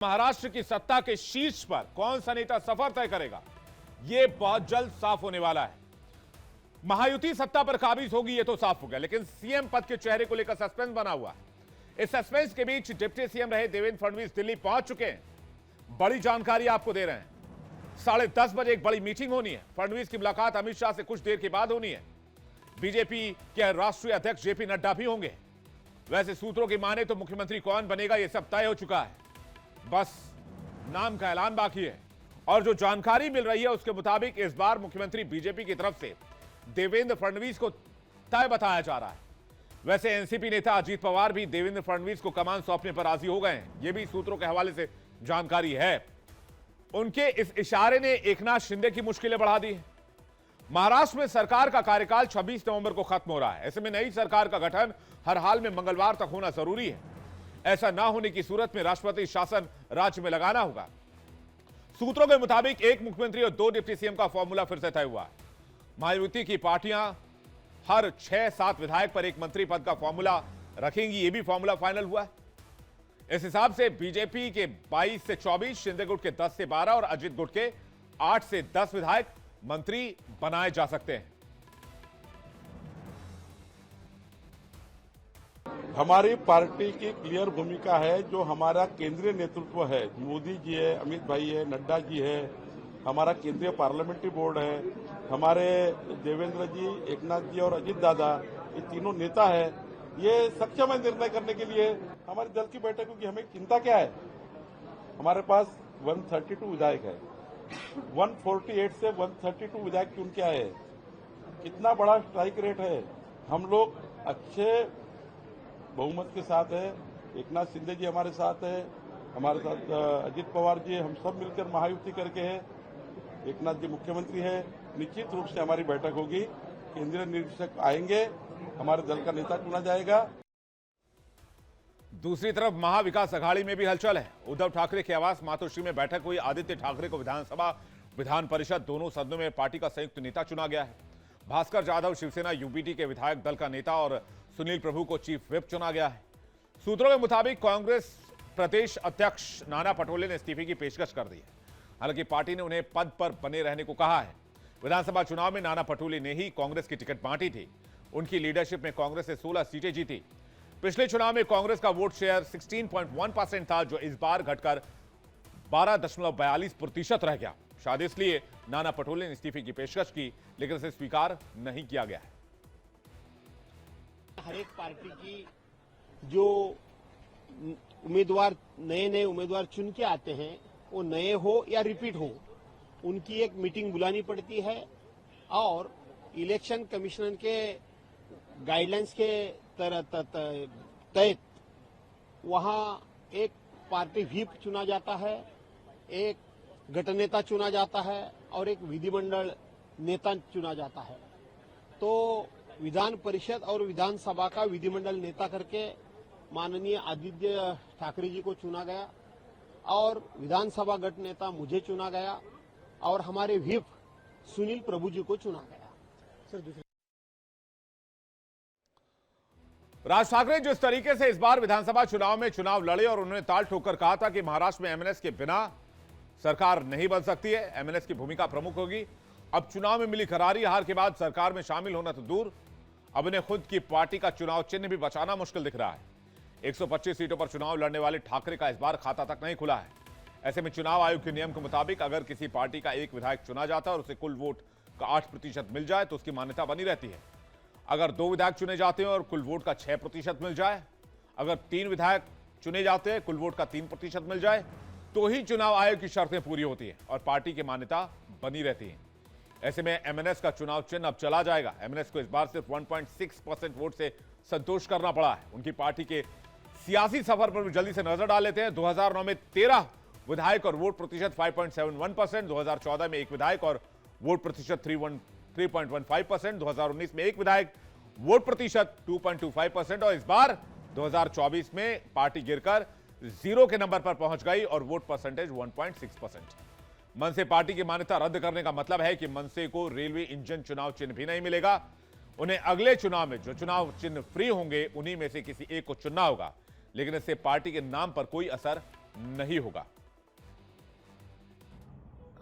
महाराष्ट्र की सत्ता के शीर्ष पर कौन सा नेता सफर तय करेगा, यह बहुत जल्द साफ होने वाला है। महायुति सत्ता पर काबिज होगी, यह तो साफ हो गया, लेकिन सीएम पद के चेहरे को लेकर सस्पेंस बना हुआ है। इस सस्पेंस के बीच डिप्टी सीएम रहे देवेंद्र फडणवीस दिल्ली पहुंच चुके हैं। बड़ी जानकारी आपको दे रहे हैं। 10:30 बजे एक बड़ी मीटिंग होनी है। फडणवीस की मुलाकात अमित शाह से कुछ देर के बाद होनी है। बीजेपी के राष्ट्रीय अध्यक्ष जेपी नड्डा भी होंगे। वैसे सूत्रों की माने तो मुख्यमंत्री कौन बनेगा यह सब तय हो चुका है, बस नाम का ऐलान बाकी है। और जो जानकारी मिल रही है उसके मुताबिक इस बार मुख्यमंत्री बीजेपी की तरफ से देवेंद्र फडणवीस को तय बताया जा रहा है। वैसे एनसीपी नेता अजीत पवार भी देवेंद्र फडणवीस को कमान सौंपने पर राजी हो गए हैं, यह भी सूत्रों के हवाले से जानकारी है। उनके इस इशारे ने एकनाथ शिंदे की मुश्किलें बढ़ा दी है। महाराष्ट्र में सरकार का कार्यकाल 26 नवंबर को खत्म हो रहा है। ऐसे में नई सरकार का गठन हर हाल में मंगलवार तक होना जरूरी है। ऐसा ना होने की सूरत में राष्ट्रपति शासन राज्य में लगाना होगा। सूत्रों के मुताबिक एक मुख्यमंत्री और 2 डिप्टी सीएम का फॉर्मूला फिर से तय हुआ है। महायुति की पार्टियां हर 6-7 विधायक पर एक मंत्री पद का फॉर्मूला रखेंगी, यह भी फॉर्मूला फाइनल हुआ है। इस हिसाब से बीजेपी के 22 से 24, शिंदे गुट के 10 से 12 और अजित गुट के 8 से 10 विधायक मंत्री बनाए जा सकते हैं। हमारी पार्टी की क्लियर भूमिका है। जो हमारा केंद्रीय नेतृत्व है, मोदी जी है, अमित भाई है, नड्डा जी है, हमारा केंद्रीय पार्लियामेंट्री बोर्ड है, हमारे देवेंद्र जी, एकनाथ जी और अजित दादा, ये तीनों नेता है, ये सक्षम है निर्णय करने के लिए। हमारे दल की बैठक होगी, हमें चिंता क्या है। हमारे पास 132 विधायक है, 148 से 132 विधायक चुन के आए। कितना बड़ा स्ट्राइक रेट है। हम लोग अच्छे बहुमत के साथ है। एकनाथ शिंदे जी हमारे साथ है, हमारे साथ अजित पवार जी, हम सब मिलकर महायुति करके है। एकनाथ जी मुख्यमंत्री है। निश्चित रूप से हमारी बैठक होगी, केंद्रीय निरीक्षक आएंगे, हमारे दल का नेता चुना जाएगा। दूसरी तरफ महाविकास अघाड़ी में भी हलचल है। उद्धव ठाकरे के आवास मातोश्री में बैठक हुई। आदित्य ठाकरे को विधानसभा विधान परिषद दोनों सदनों में पार्टी का संयुक्त नेता चुना गया है। भास्कर जाधव शिवसेना यूबीटी के विधायक दल का नेता और सुनील प्रभु को चीफ विप चुना गया है। सूत्रों के मुताबिक कांग्रेस प्रदेश अध्यक्ष नाना पटोले ने इस्तीफे की पेशकश कर दी है। हालांकि पार्टी ने उन्हें पद पर बने रहने को कहा है। विधानसभा चुनाव में नाना पटोले ने ही कांग्रेस की टिकट बांटी थी। उनकी लीडरशिप में कांग्रेस ने 16 सीटें जीती। पिछले चुनाव में कांग्रेस का वोट शेयर 16.1% था, जो इस बार घटकर 12.42% रह गया। शायद इसलिए नाना पटोले ने इस्तीफे की पेशकश की, लेकिन इसे स्वीकार नहीं किया गया है। हर एक पार्टी की जो उम्मीदवार नए उम्मीदवार चुन के आते हैं, वो नए हो या रिपीट हो, उनकी एक मीटिंग बुलानी पड़ती है और इलेक्शन कमीशन के गाइडलाइंस के तहत वहां एक पार्टी व्हिप चुना जाता है, एक गठनेता चुना जाता है और एक विधिमंडल नेता चुना जाता है। तो विधान परिषद और विधानसभा का विधिमंडल नेता करके माननीय आदित्य ठाकरे जी को चुना गया और विधानसभा गठ नेता मुझे चुना गया और हमारे व्हिप सुनील प्रभु जी को चुना गया। राज ठाकरे जिस तरीके से इस बार विधानसभा चुनाव में चुनाव लड़े और उन्होंने ताल ठोकर कहा था कि महाराष्ट्र में एमएनएस के बिना सरकार नहीं बन सकती है, एमएनएस की भूमिका प्रमुख होगी। अब चुनाव में मिली करारी हार के बाद सरकार में शामिल होना तो दूर, अब इन्हें खुद की पार्टी का चुनाव चिन्ह भी बचाना मुश्किल दिख रहा है। 125 सीटों पर चुनाव लड़ने वाले ठाकरे का इस बार खाता तक नहीं खुला है। ऐसे में चुनाव आयोग के नियम के मुताबिक अगर किसी पार्टी का एक विधायक चुना जाता है और उसे कुल वोट का 8% मिल जाए तो उसकी मान्यता बनी रहती है। अगर 2 विधायक चुने जाते हैं और कुल वोट का 6% मिल जाए, अगर 3 विधायक चुने जाते हैं, कुल वोट का 3% मिल जाए, तो ही चुनाव आयोग की शर्तें पूरी होती हैं और पार्टी की मान्यता बनी रहती है। ऐसे में एमएनएस का चुनाव चिन्ह अब चला जाएगा। एमएनएस को इस बार सिर्फ 1.6% वोट से संतोष करना पड़ा है। उनकी पार्टी के सियासी सफर पर भी जल्दी से नजर डाल लेते हैं। 2009 में 13 विधायक और वोट प्रतिशत 5.71%, 2014 में 1 विधायक और वोट प्रतिशत 3.15%, 2019 में 1 विधायक, वोट प्रतिशत 2.25% और इस बार 2024 में पार्टी गिरकर 0 के नंबर पर पहुंच गई और वोट परसेंटेज 1.6%। मनसे पार्टी की मान्यता रद्द करने का मतलब है कि मनसे को रेलवे इंजन चुनाव चिन्ह भी नहीं मिलेगा। उन्हें अगले चुनाव में जो चुनाव चिन्ह फ्री होंगे उन्हीं में से किसी एक को चुनना होगा, लेकिन इससे पार्टी के नाम पर कोई असर नहीं होगा।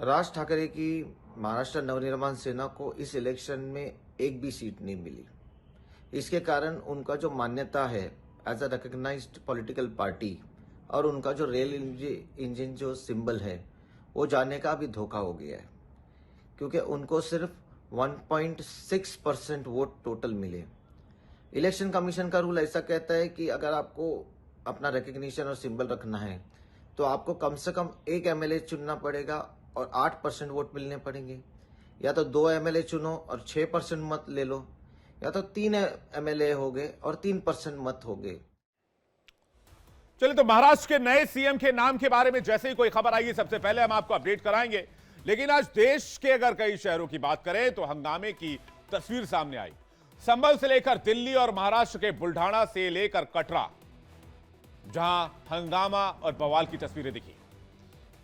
राज ठाकरे की महाराष्ट्र नवनिर्माण सेना को इस इलेक्शन में एक भी सीट नहीं मिली। इसके कारण उनका जो मान्यता है as a recognised political party और उनका जो रेल इंजन जो सिंबल है वो जाने का अभी धोखा हो गया है, क्योंकि उनको सिर्फ 1.6% वोट टोटल मिले। इलेक्शन कमीशन का रूल ऐसा कहता है कि अगर आपको अपना रिकग्निशन और सिंबल रखना है तो आपको कम से कम एक एमएलए चुनना पड़ेगा और 8% वोट मिलने पड़ेंगे, या तो 2 एमएलए चुनो और 6% मत ले लो, या तो 3 एमएलए हो गए और 3% मत हो गए। चलिए, तो महाराष्ट्र के नए सीएम के नाम के बारे में जैसे ही कोई खबर आएगी सबसे पहले हम आपको अपडेट कराएंगे। लेकिन आज देश के अगर कई शहरों की बात करें तो हंगामे की तस्वीर सामने आई। संभल से लेकर दिल्ली और महाराष्ट्र के बुल्ढाना से लेकर कटरा, जहां हंगामा और बवाल की तस्वीरें दिखी।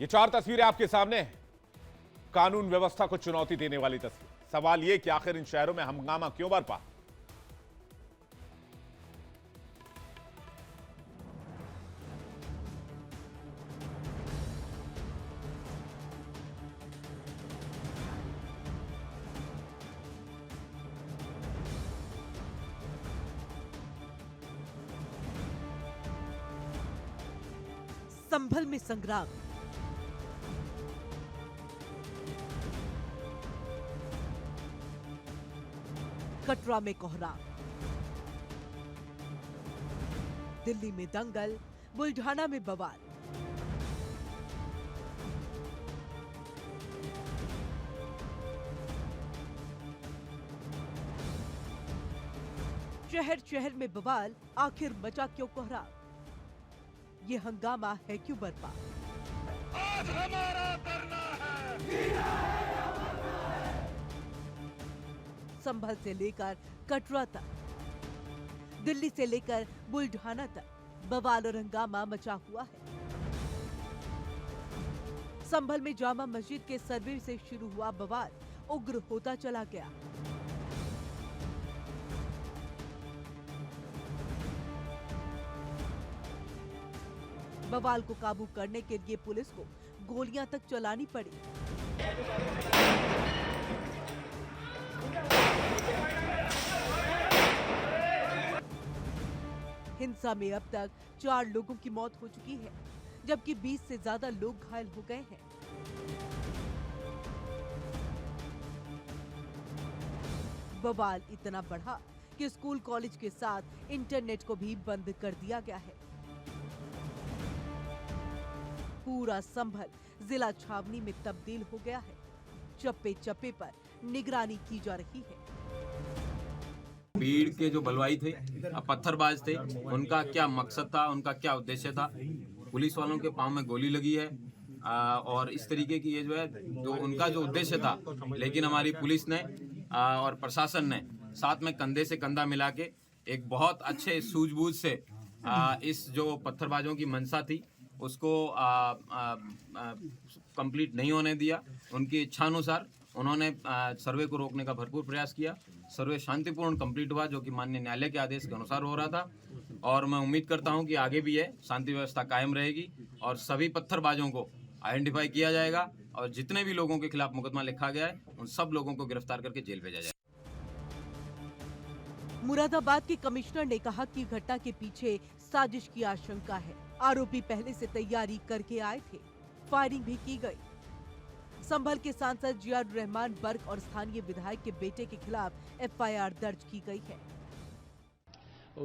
ये 4 तस्वीरें आपके सामने हैं। कानून व्यवस्था को चुनौती देने वाली तस्वीर। सवाल यह कि आखिर इन शहरों में हंगामा क्यों बरपा। संभल में संग्राम, कटरा में कोहराम, दिल्ली में दंगल, बुल्ढाना में बवाल। शहर शहर में बवाल, आखिर मचा क्यों कोहराम? ये हंगामा है क्यों बरपा? आज हमारा करना है। संभल से लेकर कटरा तक, दिल्ली से लेकर बुल्ढाना तक बवाल और हंगामा मचा हुआ है। संभल में जामा मस्जिद के सर्वे से शुरू हुआ बवाल उग्र होता चला गया। बवाल को काबू करने के लिए पुलिस को गोलियां तक चलानी पड़ी। हिंसा में अब तक 4 लोगों की मौत हो चुकी है, जबकि 20 से ज्यादा लोग घायल हो गए हैं। बवाल इतना बढ़ा कि स्कूल कॉलेज के साथ इंटरनेट को भी बंद कर दिया गया है। पूरा संभल जिला छावनी में तब्दील हो गया है। चप्पे चप्पे पर निगरानी की जा रही है। भीड़ के जो बलवाई थे, पत्थरबाज थे, उनका क्या मकसद था, उनका क्या उद्देश्य था? पुलिस वालों के पांव में गोली लगी है और इस तरीके की ये जो है जो उनका जो उद्देश्य था, लेकिन हमारी पुलिस ने और प्रशासन ने साथ में कंधे से कंधा मिला के एक बहुत अच्छे सूझबूझ से इस जो पत्थरबाजों की मंशा थी उसको कंप्लीट नहीं होने दिया। उनकी इच्छानुसार उन्होंने सर्वे को रोकने का भरपूर प्रयास किया। सर्वे शांतिपूर्ण कंप्लीट हुआ, जो कि माननीय न्यायालय के आदेश के अनुसार हो रहा था, और मैं उम्मीद करता हूं कि आगे भी ये शांति व्यवस्था कायम रहेगी और सभी पत्थरबाजों को आइडेंटिफाई किया जाएगा और जितने भी लोगों के खिलाफ मुकदमा लिखा गया है उन सब लोगों को गिरफ्तार करके जेल भेजा जाएगा। मुरादाबाद के कमिश्नर ने कहा कि घटना के पीछे साजिश की आशंका है। आरोपी पहले से तैयारी करके आए थे, फायरिंग भी की गई। संभल के सांसद जियाउर रहमान बर्क और स्थानीय विधायक के बेटे के खिलाफ एफआईआर दर्ज की गई है।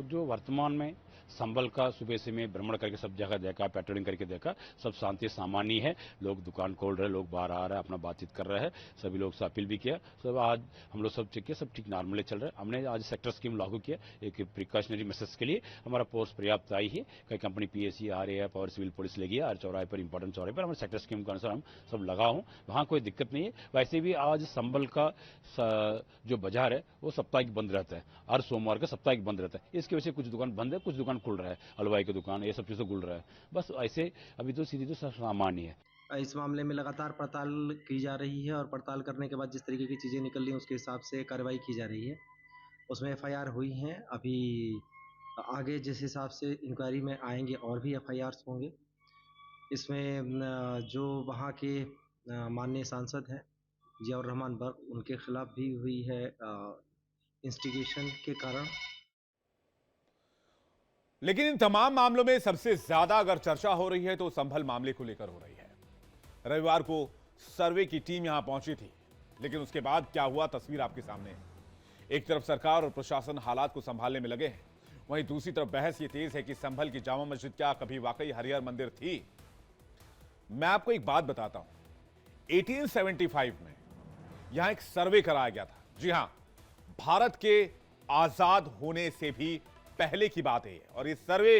जो वर्तमान में संभल का सुबह से मैं भ्रमण करके सब जगह देखा, पेट्रोलिंग करके देखा, सब शांति सामान्य है। लोग दुकान खोल रहे, लोग बाहर आ रहे हैं, अपना बातचीत कर रहे हैं। सभी लोग से अपील भी किया। सब आज हम लोग सब चेक किया, सब ठीक नॉर्मली चल रहा है। हमने आज सेक्टर स्कीम लागू किया एक प्रिकॉशनरी मेसेज के लिए। हमारा पोस्ट पर्याप्त आई है। कई कंपनी पीएससी, RAF और सिविल पुलिस लगी है। हर चौराहे पर, इंपॉर्टेंट चौराहे पर हमारे सेक्टर स्कीम के अनुसार हम सब लगा हूँ, वहाँ कोई दिक्कत नहीं है। वैसे भी आज संभल का जो बाजार है वो साप्ताहिक बंद रहता है। हर सोमवार का साप्ताहिक बंद रहता है। इसकी वजह से कुछ दुकान बंद है, कुछ दुकान खुल रहा है। हलवाई की दुकान, ये सब चीज़ें खुल रहा है। बस ऐसे अभी तो सीधी तो सब सामान्य है। इस मामले में लगातार पड़ताल की जा रही है और पड़ताल करने के बाद जिस तरीके की चीज़ें निकल रही हैं उसके हिसाब से कार्रवाई की जा रही है। उसमें FIR हुई हैं। अभी आगे जिस हिसाब से इंक्वायरी में आएंगे और भी FIRs होंगे। इसमें जो वहाँ के माननीय सांसद हैं जियाउर रहमान बर्क, उनके खिलाफ भी हुई है इंस्टिगेशन के कारण। लेकिन इन तमाम मामलों में सबसे ज्यादा अगर चर्चा हो रही है तो संभल मामले को लेकर हो रही है। रविवार को सर्वे की टीम यहां पहुंची थी, लेकिन उसके बाद क्या हुआ तस्वीर आपके सामने है। एक तरफ सरकार और प्रशासन हालात को संभालने में लगे हैं, वहीं दूसरी तरफ बहस ये तेज है कि संभल की जामा मस्जिद क्या कभी वाकई हरिहर मंदिर थी। मैं आपको एक बात बताता हूं, 1875 में यहां एक सर्वे कराया गया था। जी हां, भारत के आजाद होने से भी पहले की बात है और ये सर्वे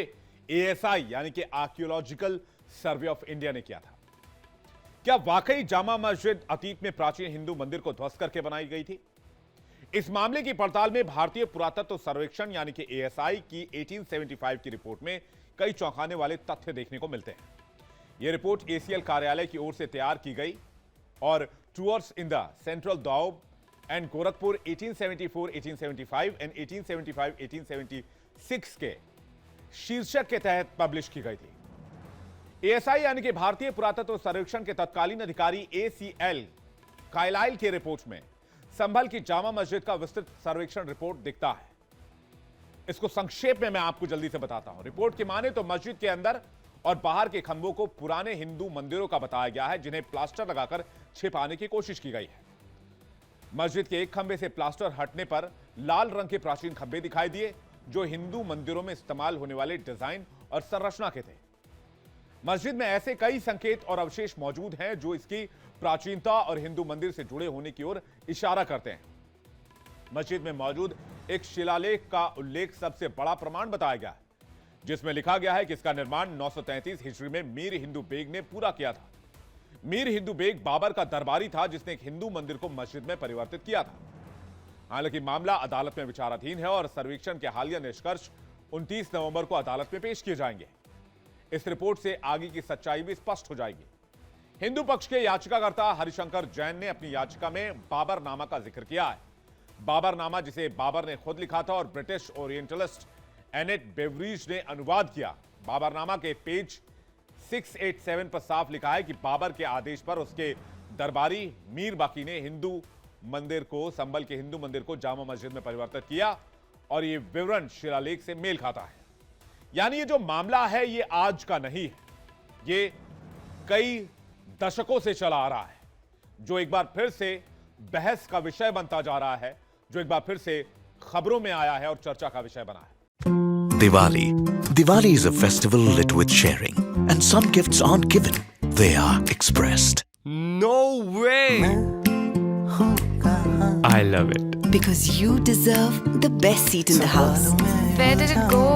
एएसआई यानी कि आर्कियोलॉजिकल सर्वे ऑफ इंडिया ने किया था। क्या वाकई जामा मस्जिद अतीत में प्राचीन हिंदू मंदिर को ध्वस्त करके बनाई गई थी? इस मामले की पड़ताल में भारतीय पुरातत्व सर्वेक्षण यानी कि एएसआई की 1875 की रिपोर्ट में कई चौंकाने वाले तथ्य देखने को मिलते हैं। यह रिपोर्ट एसीएल कार्यालय की ओर से तैयार की गई और tours in the central Doab and Gorakhpur 1874, 1875 and 1875, 1876 के शीर्षक के तहत पब्लिश की गई थी। एएसआई यानी कि भारतीय पुरातत्व सर्वेक्षण के तत्कालीन अधिकारी एसीएल कायलाइल की रिपोर्ट में संभल की जामा मस्जिद का विस्तृत सर्वेक्षण रिपोर्ट दिखता है। इसको संक्षेप में मैं आपको जल्दी से बताता हूं। रिपोर्ट की माने तो मस्जिद के अंदर और बाहर के खंभों को पुराने हिंदू मंदिरों का बताया गया है, जिन्हें प्लास्टर लगाकर छिपाने की कोशिश की गई है। मस्जिद के एक खंभे से प्लास्टर हटने पर लाल रंग के प्राचीन खंभे दिखाई दिए, जो हिंदू मंदिरों में इस्तेमाल होने वाले डिजाइन और संरचना के थे। मस्जिद में ऐसे कई संकेत और अवशेष मौजूद हैं जो इसकी प्राचीनता और हिंदू मंदिर से जुड़े होने की ओर इशारा करते हैं। मस्जिद में मौजूद एक शिलालेख का उल्लेख सबसे बड़ा प्रमाण बताया गया है, जिसमें लिखा गया है कि इसका निर्माण 933 हिजरी में मीर हिंदू बेग ने पूरा किया था। मीर हिंदू बेग बाबर का दरबारी था, जिसने एक हिंदू मंदिर को मस्जिद में परिवर्तित किया था। हालांकि मामला अदालत में विचाराधीन है और सर्वेक्षण के हालिया निष्कर्ष 29 नवंबर को अदालत में पेश किए जाएंगे। इस रिपोर्ट से आगे की सच्चाई भी स्पष्ट हो जाएगी। हिंदू पक्ष के याचिकाकर्ता हरिशंकर जैन ने अपनी याचिका में बाबरनामा का जिक्र किया है। बाबरनामा, जिसे बाबर ने खुद लिखा था और ब्रिटिश ओरिएंटलिस्ट एनेट बेवरीज ने अनुवाद किया। बाबरनामा के पेज 687 पर साफ लिखा है कि बाबर के आदेश पर उसके दरबारी मीर बाकी ने हिंदू मंदिर को, संभल के हिंदू मंदिर को जामा मस्जिद में परिवर्तित किया और यह विवरण शिलालेख से मेल खाता है। यानी ये जो मामला है ये आज का नहीं है, ये कई दशकों से चला आ रहा है, जो एक बार फिर से बहस का विषय बनता जा रहा है, जो एक बार फिर से खबरों में आया है और चर्चा का विषय बना है। Diwali. Diwali is a festival lit with sharing, and some gifts aren't given, they are expressed. No way! I love it. Because you deserve the best seat in the house. Where did it go?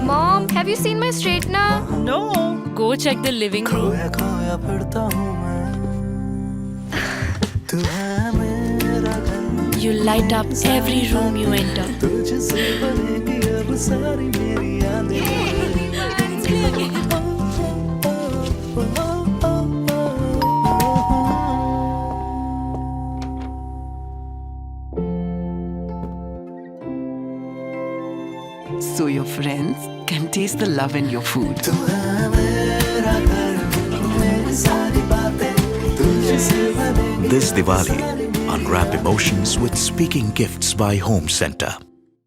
Mom, have you seen my straightener? No. Go check the living room. You light up every room you enter. So your friends can taste the love in your food. This Diwali, unwrap emotions with Speaking Gifts by Home Center.